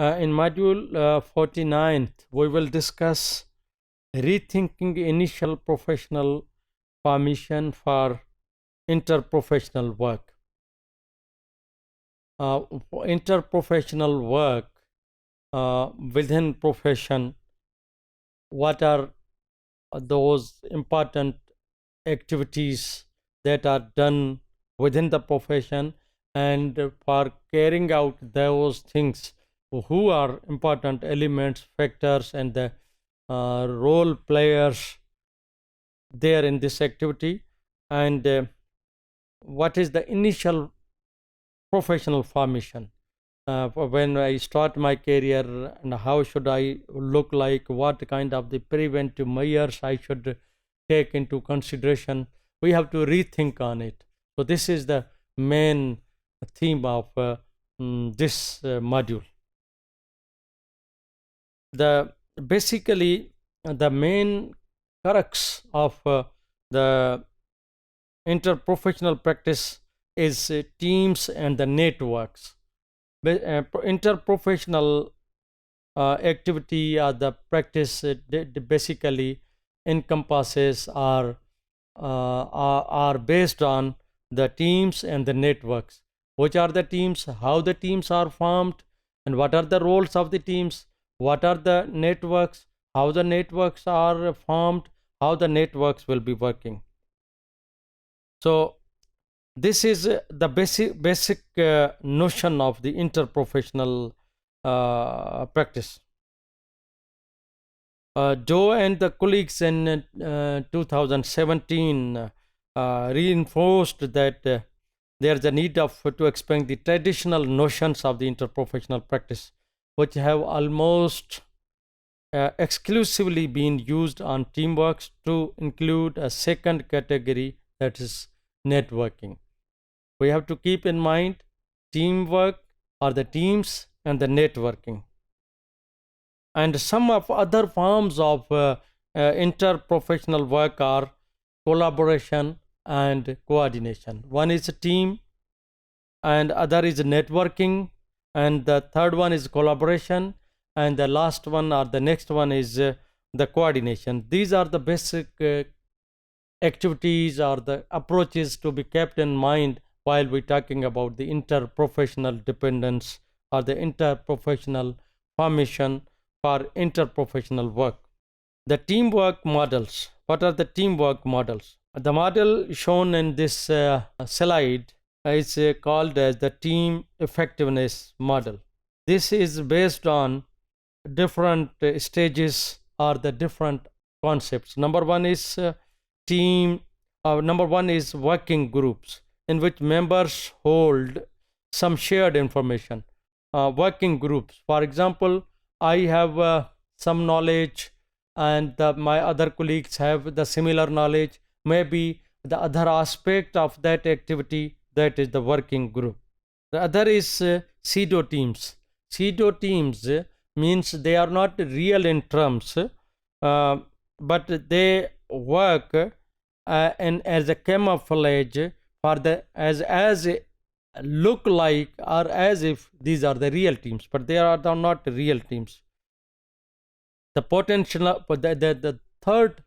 In module 49, we will discuss rethinking initial professional formation for interprofessional work. For interprofessional work within profession, what are those important activities that are done within the profession, and for carrying out those things, who are important elements, factors, and the role players there in this activity, and what is the initial professional formation when I start my career, and how should I look like, what kind of the preventive measures I should take into consideration. We have to rethink on it. So this is the main theme of this module. Basically the main crux of the interprofessional practice is teams and the networks. Interprofessional activity or the practice basically encompasses are based on the teams and the networks. Which are the teams, how the teams are formed, and what are the roles of the teams, what are the networks, how the networks are formed, how the networks will be working. So this is the basic notion of the interprofessional practice. Joe and the colleagues in 2017 reinforced that there is a need to expand the traditional notions of the interprofessional practice, which have almost exclusively been used on teamwork, to include a second category, that is networking. We have to keep in mind teamwork or the teams and the networking. And some of other forms of interprofessional work are collaboration and coordination. One is a team, and other is networking, and the third one is collaboration, and the last one or the next one is the coordination. These are the basic activities or the approaches to be kept in mind while we're talking about the interprofessional dependence or the interprofessional formation for interprofessional work. The teamwork models. What are the teamwork models? The model shown in this slide is called as the team effectiveness model. This is based on different stages or the different concepts. Number one is working groups, in which members hold some shared information. Working groups, for example, I have some knowledge, and my other colleagues have the similar knowledge, maybe the other aspect of that activity, that is the working group. The other is pseudo teams. Pseudo teams means they are not real in terms, but they work as a camouflage for the as look like or as if these are the real teams, but they are not real teams. The potential, the third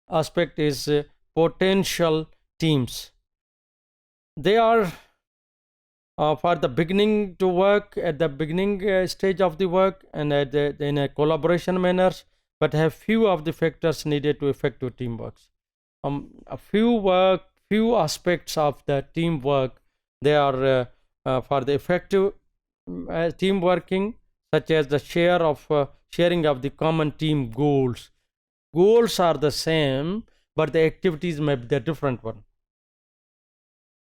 aspect is potential teams. They are for the beginning to work at the beginning stage of the work, and in a collaboration manner, but have few of the factors needed to effective teamwork. A few aspects of the teamwork, they are for the effective team working, such as the sharing of the common team goals. Goals are the same, but the activities may be the different one.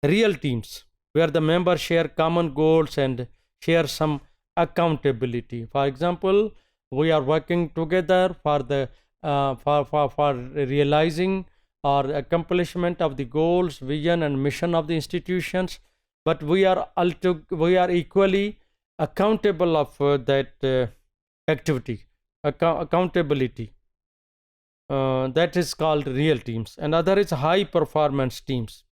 Real teams, where the members share common goals and share some accountability. For example, we are working together for the for realizing or accomplishment of the goals, vision, and mission of the institutions, but we are equally accountable of that activity, accountability. That is called real teams. And other is high performance teams,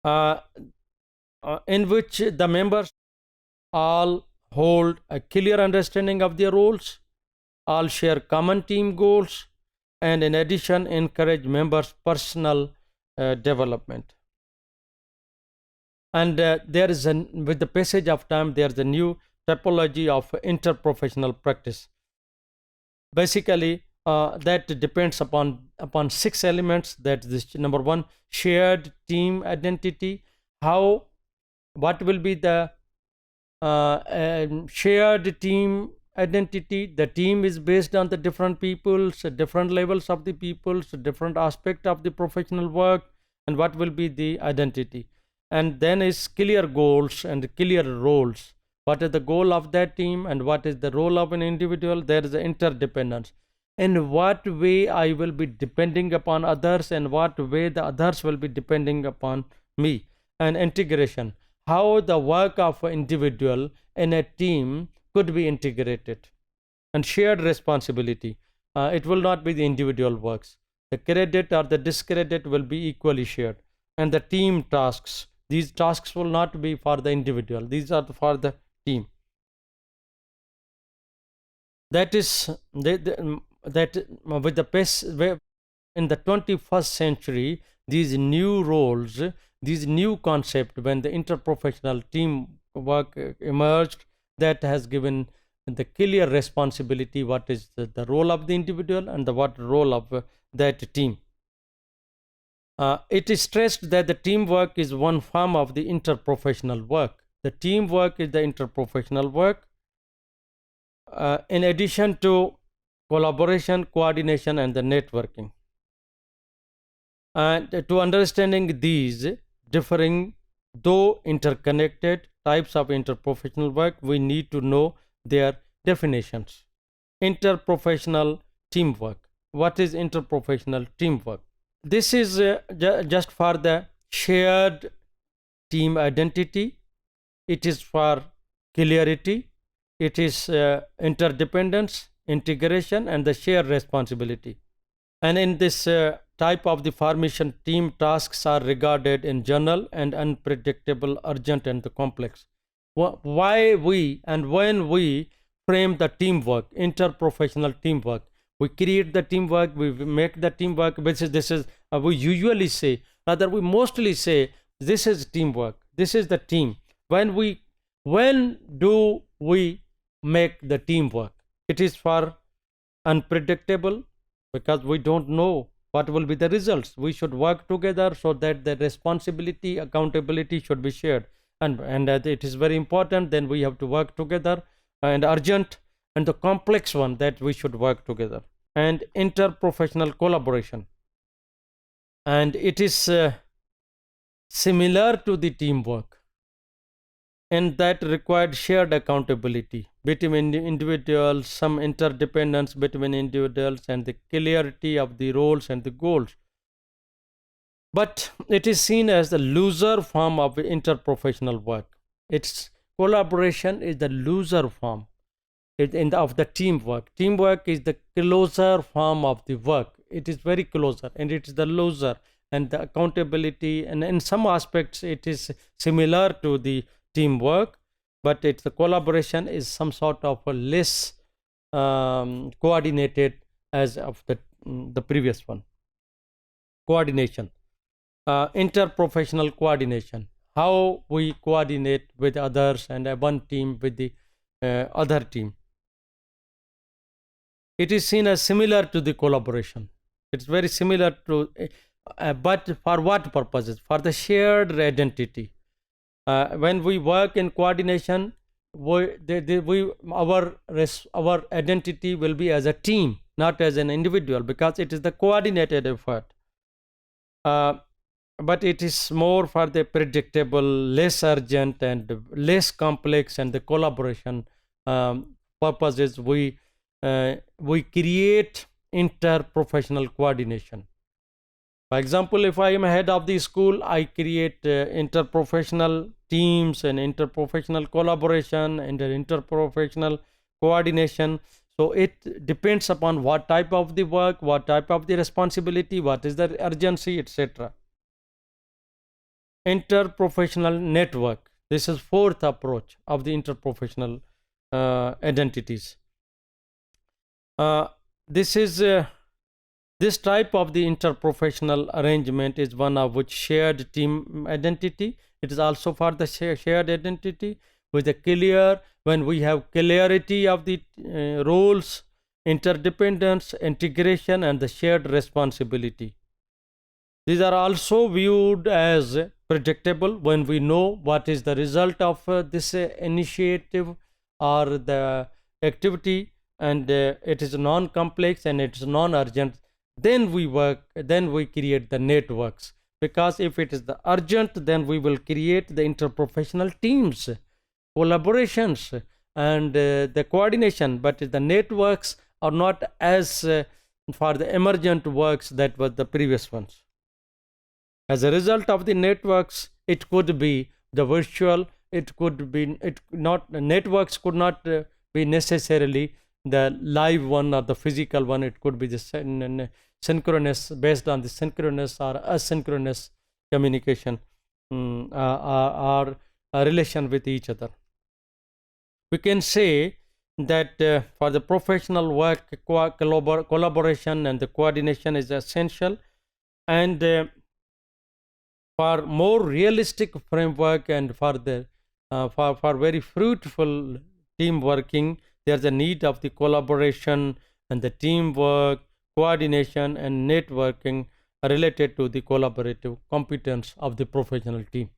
in which the members all hold a clear understanding of their roles, all share common team goals, and in addition, encourage members' personal development. And with the passage of time, there is a new typology of interprofessional practice. Basically, that depends upon 6 elements. That is number 1, shared team identity. What will be the shared team identity? The team is based on the different peoples, different levels of the peoples, different aspect of the professional work, and what will be the identity. And then is clear goals and clear roles. What is the goal of that team and what is the role of an individual? There is the interdependence. In what way I will be depending upon others, and what way the others will be depending upon me. And integration, how the work of an individual in a team could be integrated. And shared responsibility, it will not be the individual works. The credit or the discredit will be equally shared. And the team tasks, these tasks will not be for the individual, these are for the team. That is that with the pace in the 21st century, these new roles, these new concept, when the interprofessional team work emerged, that has given the clear responsibility, what is the role of the individual and the what role of that team. It is stressed that the teamwork is one form of the interprofessional work. The teamwork is the interprofessional work. In addition to collaboration, coordination, and the networking. And to understanding these differing, though interconnected types of interprofessional work, we need to know their definitions. Interprofessional teamwork. What is interprofessional teamwork? This is just for the shared team identity. It is for clarity. It is interdependence, integration, and the shared responsibility. And in this type of the formation, team tasks are regarded in general and unpredictable, urgent, and complex. Why we and when we frame the teamwork, interprofessional teamwork, we create the teamwork, we make the teamwork. This is we usually say, rather we mostly say, this is teamwork, this is the team. When do we make the teamwork? It is for unpredictable, because we don't know what will be the results. We should work together so that the responsibility, accountability should be shared, and it is very important. Then we have to work together, and urgent, and the complex one, that we should work together. And interprofessional collaboration, and it is similar to the teamwork, and that required shared accountability between individuals, some interdependence between individuals, and the clarity of the roles and the goals. But it is seen as the looser form of interprofessional work. Its collaboration is the looser form of the teamwork. Teamwork is the closer form of the work. It is very closer, and it is the looser, and the accountability, and in some aspects it is similar to the teamwork, but the collaboration is some sort of a less coordinated as of the previous one. Coordination, interprofessional coordination, how we coordinate with others and one team with the other team. It is seen as similar to the collaboration. It's very similar to, but for what purposes? For the shared identity. When we work in coordination, our identity will be as a team, not as an individual, because it is the coordinated effort. But it is more for the predictable, less urgent, and less complex, and the collaboration purposes. We create interprofessional coordination. For example, if I am head of the school, I create interprofessional teams and interprofessional collaboration and interprofessional coordination. So it depends upon what type of the work, what type of the responsibility, what is the urgency, etc. Interprofessional network. This is fourth approach of the interprofessional identities. This is this type of the interprofessional arrangement is one of which shared team identity. It is also for the shared identity with a clear, when we have clarity of the roles, interdependence, integration, and the shared responsibility. These are also viewed as predictable when we know what is the result of this initiative or the activity, and it is non-complex and it is non-urgent. Then we create the networks, because if it is the urgent, then we will create the interprofessional teams, collaborations, and the coordination. But the networks are not as for the emergent works that were the previous ones. As a result of the networks, it could be the virtual, it could be, it not, networks could not be necessarily the live one or the physical one. It could be the synchronous, based on the synchronous or asynchronous communication, or a relation with each other. We can say that for the professional work, collaboration and the coordination is essential, and for more realistic framework and for the for very fruitful team working, there's a need of the collaboration and the teamwork, coordination and networking related to the collaborative competence of the professional team.